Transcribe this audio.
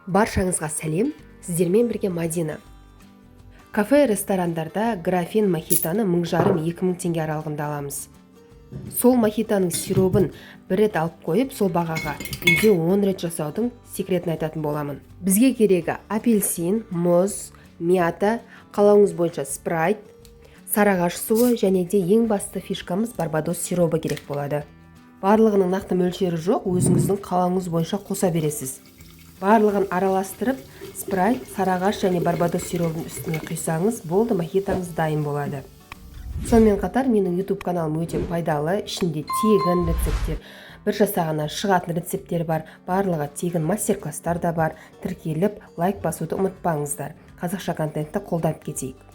Баршаңызға сәлем, сіздермен бірге Мадина. Кафе ресторандарда графин мохитоны 1500-2000 теңге аралығында аламыз. Сол мохитоның сиробын бір рет алып қойып, сол бағаға үйде 10 рет жасаудың секретін айтатын боламын. Бізге керегі апельсин, мұз, минутта, қалауыңыз бойынша Спрайт, Сарыағаш суы және де ең басты фишкамыз барбадос сиробы керек болады. Барлығының нақты мөлшері жоқ, өзіңіздің қалауыңыз бойынша қоса бересіз. Барлығын араластырып, Спрайт, Сарыағаш және барбадос сиробын үстіне құйсаңыз, болды, мохитоңыз дайын болады. Сонымен қатар менің YouTube каналым өте пайдалы, ішінде тегін рецепттер, бір жасағаннан шығатын рецепттер бар, барлығы тегін мастер-класстар да бар. Тіркеліп, лайк басуды ұмытпаңыздар. Қазақша контентті қолдап кетейік.